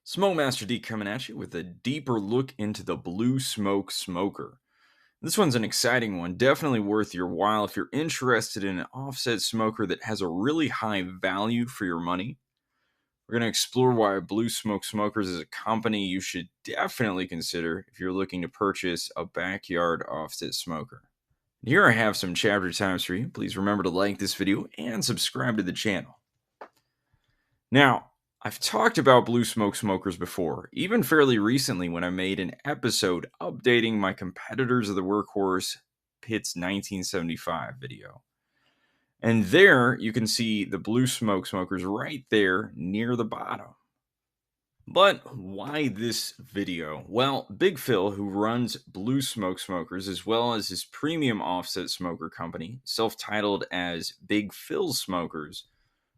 Smoke Master D coming at you with a deeper look into the Blue Smoke Smoker. This one's an exciting one, definitely worth your while if you're interested in an offset smoker that has a really high value for your money. We're going to explore why Blue Smoke Smokers is a company you should definitely consider if you're looking to purchase a backyard offset smoker. Here I have some chapter times for you. Please remember to like this video and subscribe to the channel. Now, I've talked about Blue Smoke Smokers before, even fairly recently when I made an episode updating my Competitors of the Workhorse Pits 1975 video. And there you can see the Blue Smoke Smokers right there near the bottom. But why this video? Well, Big Phil, who runs Blue Smoke Smokers as well as his premium offset smoker company, self-titled as Big Phil Smokers,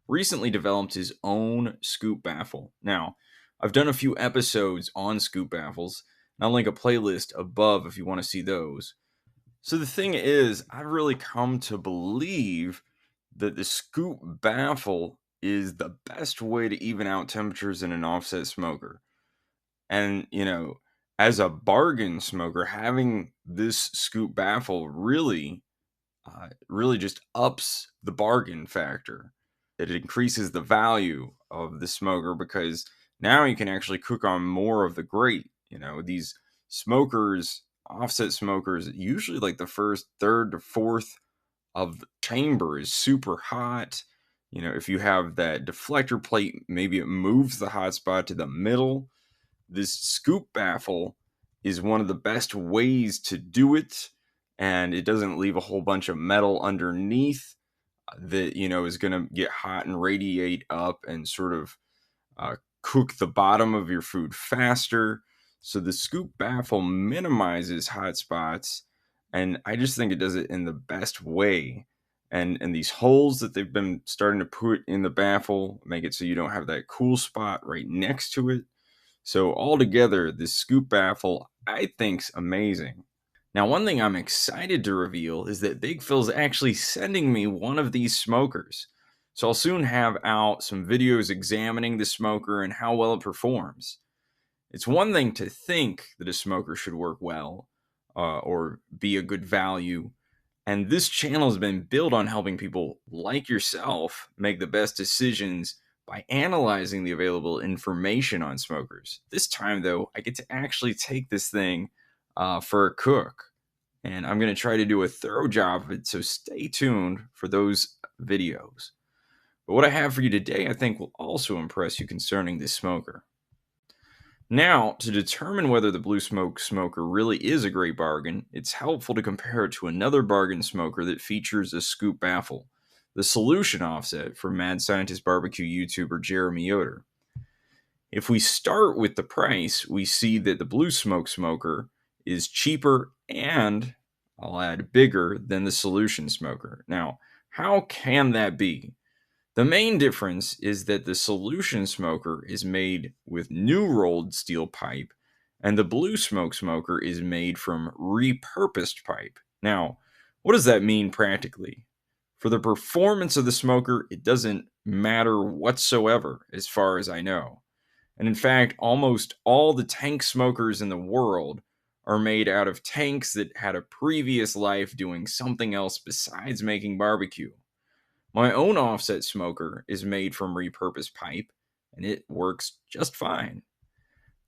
recently developed his own scoop baffle. Now, I've done a few episodes on scoop baffles, and I'll link a playlist above if you want to see those. So the thing is, I've really come to believe that the scoop baffle is the best way to even out temperatures in an offset smoker. And, as a bargain smoker, having this scoop baffle really just ups the bargain factor. It increases the value of the smoker because now you can actually cook on more of the grate. These smokers, offset smokers, usually like the first third to fourth of the chamber is super hot. If you have that deflector plate, maybe it moves the hot spot to the middle. This scoop baffle is one of the best ways to do it, and it doesn't leave a whole bunch of metal underneath that is going to get hot and radiate up and sort of cook the bottom of your food faster. So the scoop baffle minimizes hot spots, and I just think it does it in the best way. And these holes that they've been starting to put in the baffle make it so you don't have that cool spot right next to it. So altogether, this scoop baffle I think's amazing. Now, one thing I'm excited to reveal is that Big Phil's actually sending me one of these smokers. So I'll soon have out some videos examining the smoker and how well it performs. It's one thing to think that a smoker should work well or be a good value. And this channel has been built on helping people like yourself make the best decisions by analyzing the available information on smokers. This time, though, I get to actually take this thing for a cook. And I'm going to try to do a thorough job of it, so stay tuned for those videos. But what I have for you today, I think will also impress you concerning this smoker. Now, to determine whether the Blue Smoke Smoker really is a great bargain, it's helpful to compare it to another bargain smoker that features a scoop baffle, the Solution Offset from Mad Scientist Barbecue YouTuber Jeremy Yoder. If we start with the price, we see that the Blue Smoke Smoker is cheaper and, I'll add, bigger than the Solution Smoker. Now, how can that be? The main difference is that the Solution Smoker is made with new rolled steel pipe, and the Blue Smoke Smoker is made from repurposed pipe. Now, what does that mean practically? For the performance of the smoker, it doesn't matter whatsoever, as far as I know. And in fact, almost all the tank smokers in the world are made out of tanks that had a previous life doing something else besides making barbecue. My own offset smoker is made from repurposed pipe, and it works just fine.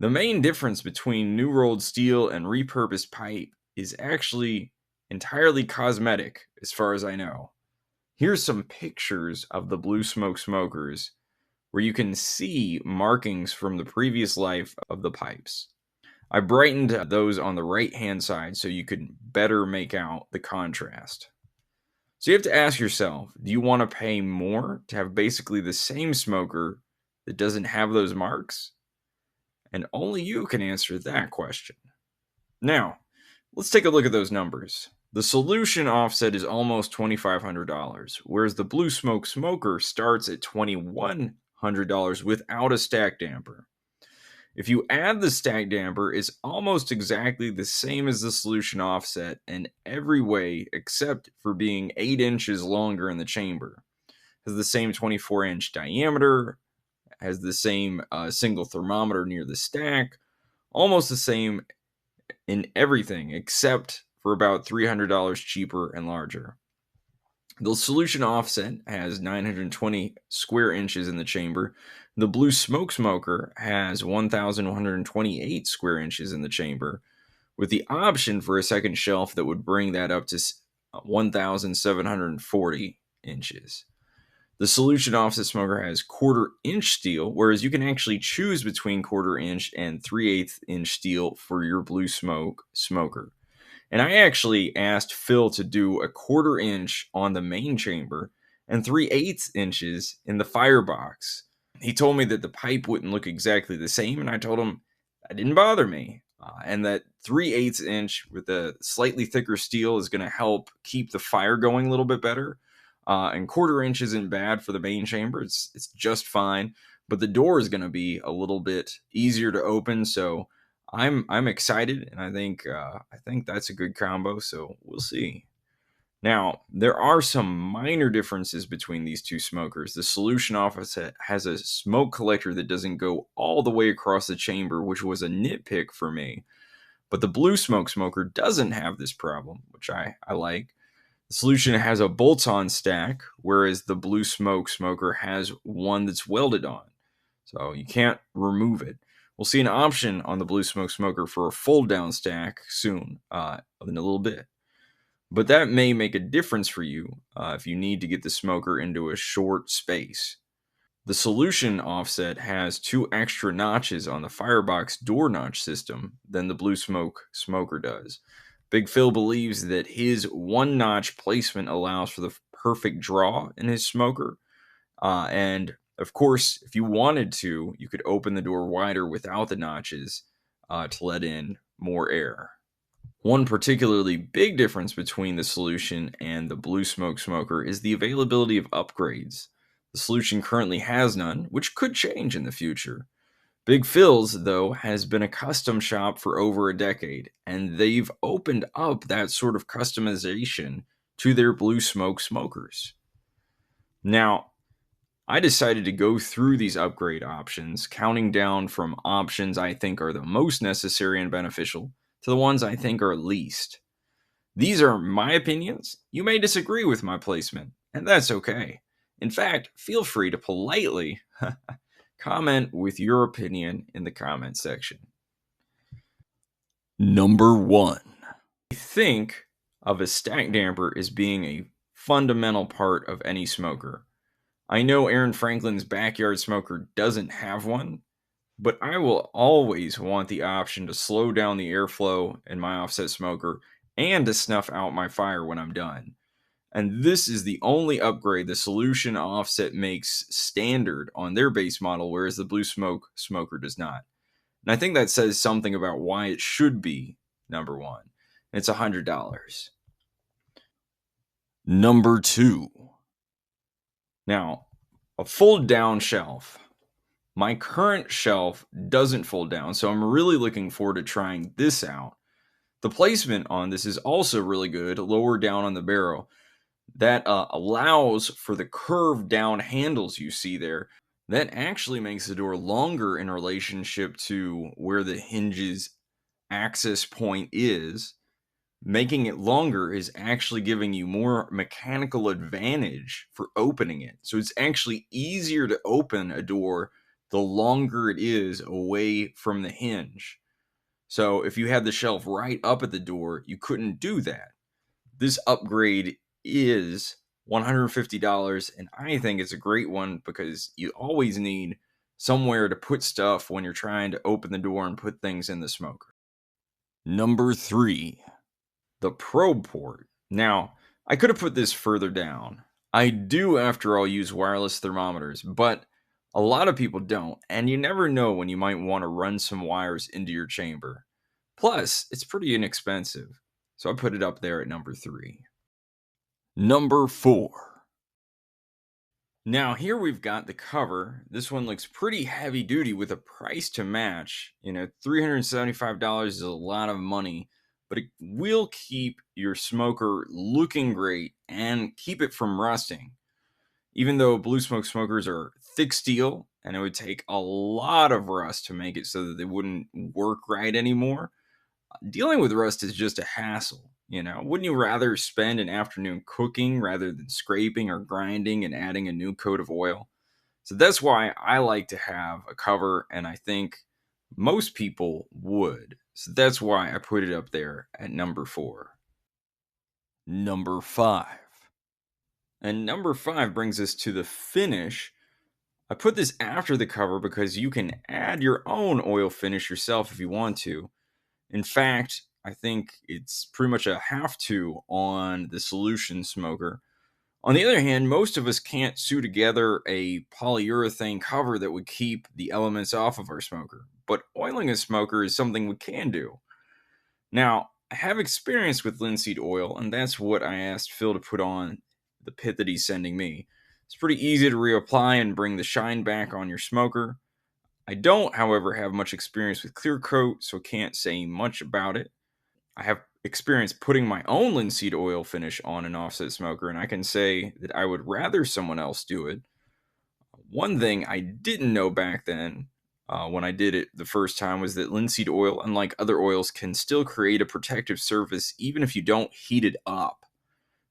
The main difference between new rolled steel and repurposed pipe is actually entirely cosmetic, as far as I know. Here's some pictures of the Blue Smoke smokers where you can see markings from the previous life of the pipes. I brightened those on the right-hand side so you could better make out the contrast. So you have to ask yourself, do you want to pay more to have basically the same smoker that doesn't have those marks? And only you can answer that question. Now, let's take a look at those numbers. The Solution offset is almost $2,500, whereas the Blue Smoke Smoker starts at $2,100 without a stack damper. If you add the stack damper, it's almost exactly the same as the Solution offset in every way except for being 8 inches longer in the chamber. It has the same 24-inch diameter, has the same single thermometer near the stack, almost the same in everything except for about $300 cheaper and larger. The solution offset has 920 square inches in the chamber. The blue smoke smoker has 1,128 square inches in the chamber, with the option for a second shelf that would bring that up to 1,740 inches. The solution offset smoker has quarter-inch steel, whereas you can actually choose between quarter-inch and 3/8 inch steel for your blue smoke smoker. And I actually asked Phil to do a quarter-inch on the main chamber and 3/8 inches in the firebox. He told me that the pipe wouldn't look exactly the same, and I told him that didn't bother me. And that 3/8 inch with a slightly thicker steel is going to help keep the fire going a little bit better. And quarter-inch isn't bad for the main chamber; it's just fine. But the door is going to be a little bit easier to open, so I'm excited, and I think that's a good combo. So we'll see. Now, there are some minor differences between these two smokers. The solution offset has a smoke collector that doesn't go all the way across the chamber, which was a nitpick for me. But the blue smoke smoker doesn't have this problem, which I like. The solution has a bolt-on stack, whereas the blue smoke smoker has one that's welded on. So you can't remove it. We'll see an option on the blue smoke smoker for a fold-down stack soon, in a little bit. But that may make a difference for you if you need to get the smoker into a short space. The solution offset has 2 extra notches on the firebox door notch system than the blue smoke smoker does. Big Phil believes that his 1 notch placement allows for the perfect draw in his smoker. And of course, if you wanted to, you could open the door wider without the notches to let in more air. One particularly big difference between the solution and the blue smoke smoker is the availability of upgrades. The solution currently has none, which could change in the future. Big Phil's, though, has been a custom shop for over a decade, and they've opened up that sort of customization to their blue smoke smokers. Now, I decided to go through these upgrade options, counting down from options I think are the most necessary and beneficial to the ones I think are least. These are my opinions. You may disagree with my placement, and that's okay. In fact, feel free to politely comment with your opinion in the comment section. Number 1. I think of a stack damper as being a fundamental part of any smoker. I know Aaron Franklin's backyard smoker doesn't have one, but I will always want the option to slow down the airflow in my offset smoker and to snuff out my fire when I'm done. And this is the only upgrade the solution offset makes standard on their base model, whereas the blue smoke smoker does not. And I think that says something about why it should be number 1. It's $100. Number 2. Now, a fold down shelf. My current shelf doesn't fold down, so I'm really looking forward to trying this out. The placement on this is also really good, lower down on the barrel. That allows for the curved down handles you see there. That actually makes the door longer in relationship to where the hinge's access point is. Making it longer is actually giving you more mechanical advantage for opening it. So it's actually easier to open a door the longer it is away from the hinge. So if you had the shelf right up at the door, you couldn't do that. This upgrade is $150, and I think it's a great one because you always need somewhere to put stuff when you're trying to open the door and put things in the smoker. Number 3. The probe port. Now, I could have put this further down. I do, after all, use wireless thermometers, but a lot of people don't, and you never know when you might want to run some wires into your chamber. Plus, it's pretty inexpensive, so I put it up there at number 3. Number 4. Now, here we've got the cover. This one looks pretty heavy duty with a price to match. $375 is a lot of money, but it will keep your smoker looking great and keep it from rusting. Even though blue smoke smokers are thick steel and it would take a lot of rust to make it so that they wouldn't work right anymore. Dealing with rust is just a hassle. Wouldn't you rather spend an afternoon cooking rather than scraping or grinding and adding a new coat of oil? So that's why I like to have a cover, and I think most people would. So that's why I put it up there at number 4. Number 5. And number 5 brings us to the finish. I put this after the cover because you can add your own oil finish yourself if you want to. In fact, I think it's pretty much a have to on the solution smoker. On the other hand, most of us can't sew together a polyurethane cover that would keep the elements off of our smoker. But oiling a smoker is something we can do. Now, I have experience with linseed oil, and that's what I asked Phil to put on the pit that he's sending me. It's pretty easy to reapply and bring the shine back on your smoker. I don't, however, have much experience with clear coat, so can't say much about it. I have experience putting my own linseed oil finish on an offset smoker, and I can say that I would rather someone else do it. One thing I didn't know back then, when I did it the first time, was that linseed oil, unlike other oils, can still create a protective surface even if you don't heat it up,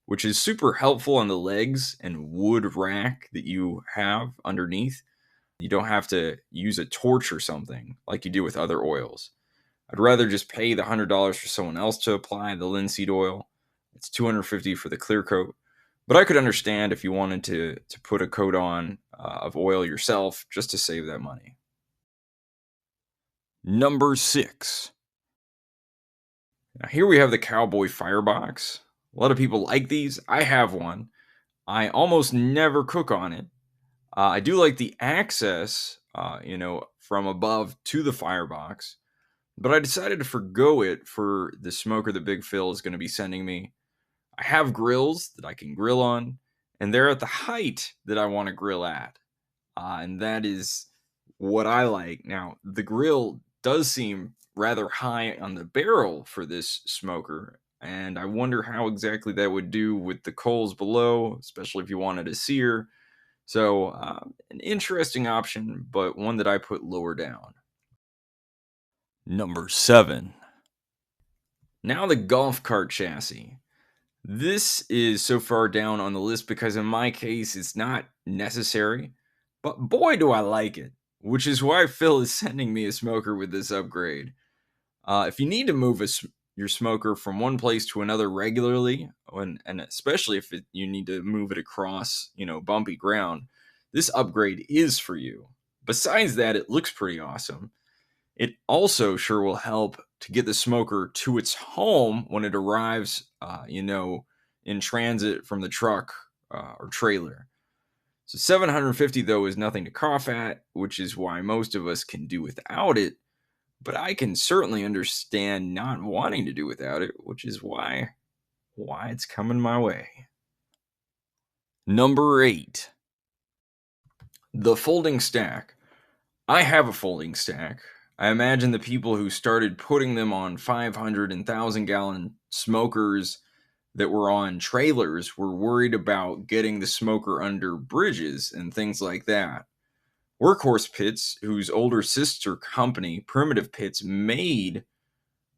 which is super helpful on the legs and wood rack that you have underneath. You don't have to use a torch or something like you do with other oils. I'd rather just pay the $100 for someone else to apply the linseed oil. It's $250 for the clear coat. But I could understand if you wanted to put a coat on of oil yourself just to save that money. Number 6. Now here we have the Cowboy Firebox. A lot of people like these. I have one. I almost never cook on it. I do like the access, from above to the firebox. But I decided to forgo it for the smoker that Big Phil is going to be sending me. I have grills that I can grill on, and they're at the height that I want to grill at. And that is what I like. Now, the grill does seem rather high on the barrel for this smoker, and I wonder how exactly that would do with the coals below, especially if you wanted to sear. So, an interesting option, but one that I put lower down. Number 7. Now the golf cart chassis. This is so far down on the list because in my case it's not necessary, but boy do I like it, which is why Phil is sending me a smoker with this upgrade. If you need to move your smoker from one place to another regularly, and especially if you need to move it across, bumpy ground, this upgrade is for you. Besides that, it looks pretty awesome. It also sure will help to get the smoker to its home when it arrives, in transit from the truck or trailer. So $750 though is nothing to cough at, which is why most of us can do without it. But I can certainly understand not wanting to do without it, which is why it's coming my way. Number 8. The folding stack. I have a folding stack. I imagine the people who started putting them on 500 and 1,000-gallon smokers that were on trailers were worried about getting the smoker under bridges and things like that. Workhorse Pits, whose older sister company, Primitive Pits, made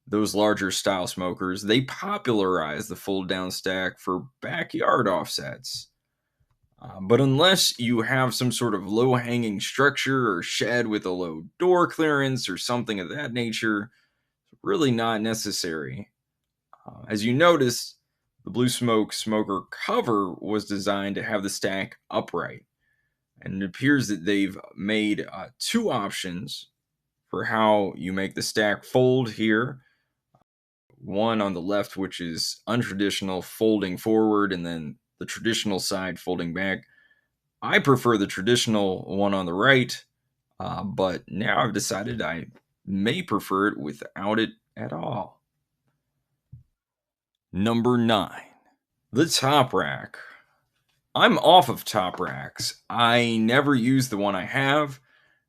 those larger style smokers, they popularized the fold down stack for backyard offsets. But unless you have some sort of low hanging structure or shed with a low door clearance or something of that nature, it's really not necessary. As you notice, the Blue Smoke smoker cover was designed to have the stack upright. And it appears that they've made 2 options for how you make the stack fold here. One on the left, which is untraditional, folding forward, and then the traditional side folding back. I prefer the traditional one on the right, but now I've decided I may prefer it without it at all. Number 9. The top rack. I'm off of top racks. I never use the one I have.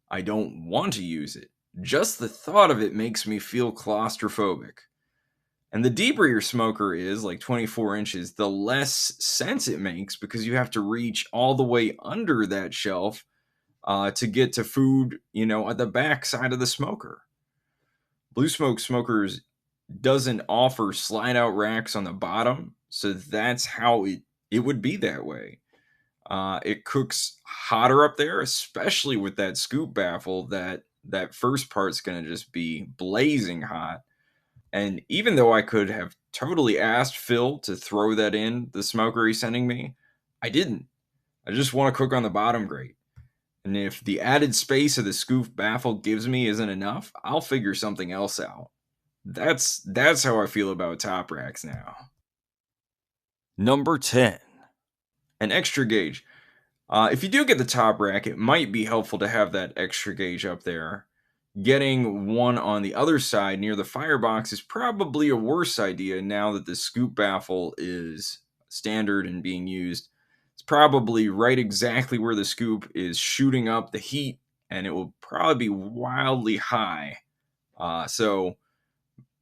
I don't want to use it. Just the thought of it makes me feel claustrophobic. And the deeper your smoker is, like 24 inches, the less sense it makes because you have to reach all the way under that shelf to get to food, at the back side of the smoker. Blue Smoke Smokers doesn't offer slide out racks on the bottom, so that's how it would be that way. It cooks hotter up there, especially with that scoop baffle. That first part's gonna just be blazing hot. And even though I could have totally asked Phil to throw that in the smoker he's sending me, I didn't. I just want to cook on the bottom grate. And if the added space of the scoop baffle gives me isn't enough, I'll figure something else out. That's how I feel about top racks now. Number 10, an extra gauge. If you do get the top rack, it might be helpful to have that extra gauge up there. Getting one on the other side near the firebox is probably a worse idea now that the scoop baffle is standard and being used. It's probably right exactly where the scoop is shooting up the heat, and it will probably be wildly high. So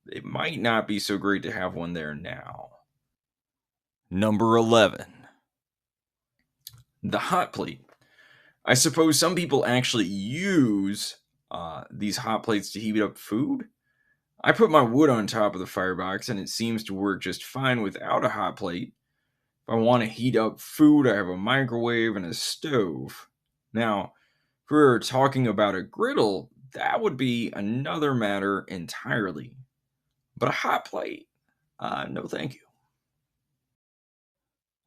it might not be so great to have one there now. Number 11, the hot plate. I suppose some people actually use these hot plates to heat up food. I put my wood on top of the firebox and it seems to work just fine without a hot plate. If I want to heat up food, I have a microwave and a stove. Now, if we were talking about a griddle, that would be another matter entirely. But a hot plate, no thank you.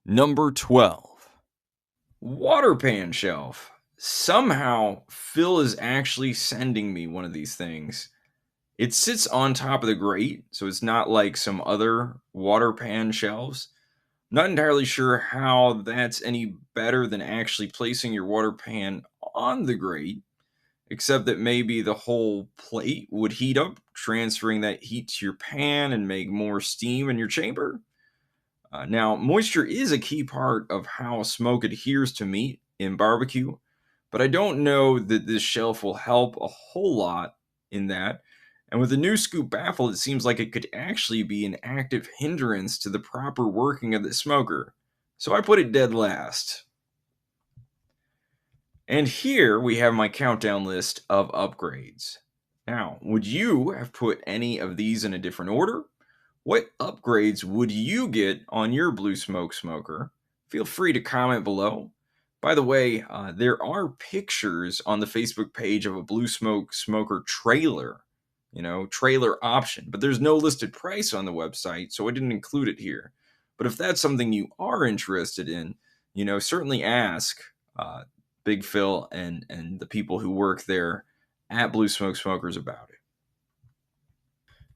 Number 12, water pan shelf. Somehow, Phil is actually sending me one of these things. It sits on top of the grate, so it's not like some other water pan shelves. Not entirely sure how that's any better than actually placing your water pan on the grate, except that maybe the whole plate would heat up, transferring that heat to your pan and make more steam in your chamber. Now, moisture is a key part of how smoke adheres to meat in barbecue, but I don't know that this shelf will help a whole lot in that. And with the new scoop baffle, it seems like it could actually be an active hindrance to the proper working of the smoker. So I put it dead last. And here we have my countdown list of upgrades. Now, would you have put any of these in a different order? What upgrades would you get on your Blue Smoke smoker? Feel free to comment below. By the way, there are pictures on the Facebook page of a Blue Smoke smoker trailer, trailer option, but there's no listed price on the website, so I didn't include it here. But if that's something you are interested in, certainly ask Big Phil and the people who work there at Blue Smoke Smokers about it.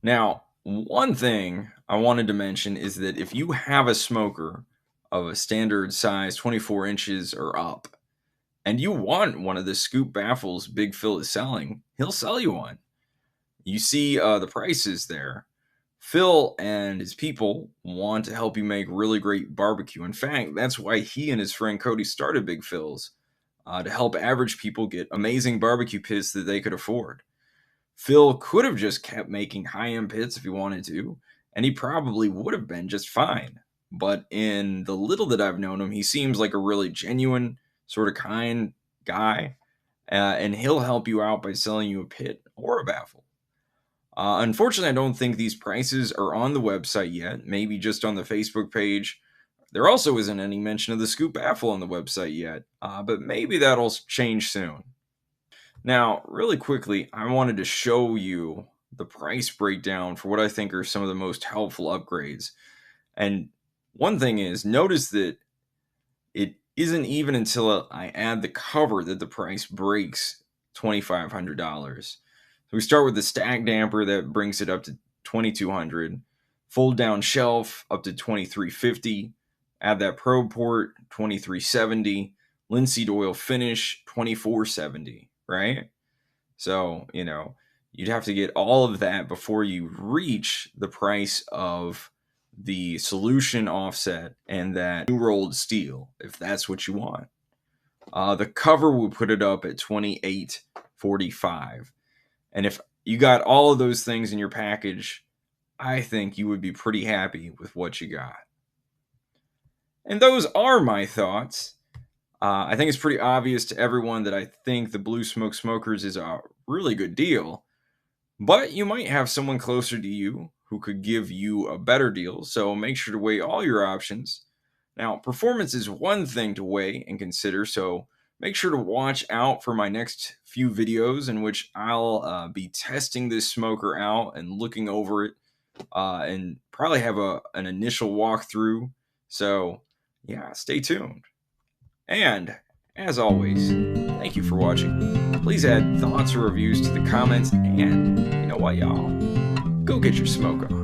Now, one thing I wanted to mention is that if you have a smoker of a standard size 24 inches or up, and you want one of the scoop baffles Big Phil is selling, he'll sell you one. You see the prices there. Phil and his people want to help you make really great barbecue. In fact, that's why he and his friend Cody started Big Phil's, to help average people get amazing barbecue pits that they could afford. Phil could have just kept making high-end pits if he wanted to, and he probably would have been just fine. But in the little that I've known him, he seems like a really genuine, sort of kind guy, and he'll help you out by selling you a pit or a baffle. Unfortunately, I don't think these prices are on the website yet, maybe just on the Facebook page. There also isn't any mention of the scoop baffle on the website yet, but maybe that'll change soon. Now, really quickly, I wanted to show you the price breakdown for what I think are some of the most helpful upgrades. And one thing is, notice that it isn't even until I add the cover that the price breaks $2,500. So we start with the stack damper that brings it up to $2,200. Fold down shelf up to $2,350. Add that probe port, $2,370. Linseed oil finish, $2,470. Right? So, you'd have to get all of that before you reach the price of the solution offset and that new rolled steel, if that's what you want. The cover will put it up at $2,845. And if you got all of those things in your package, I think you would be pretty happy with what you got. And those are my thoughts. I think it's pretty obvious to everyone that I think the Blue Smoke Smokers is a really good deal, but you might have someone closer to you who could give you a better deal, so make sure to weigh all your options. Now, performance is one thing to weigh and consider, so make sure to watch out for my next few videos in which I'll be testing this smoker out and looking over it, and probably have an initial walkthrough. So, yeah, stay tuned. And as always, thank you for watching. Please add thoughts or reviews to the comments, and you know what, y'all? Go get your smoke on.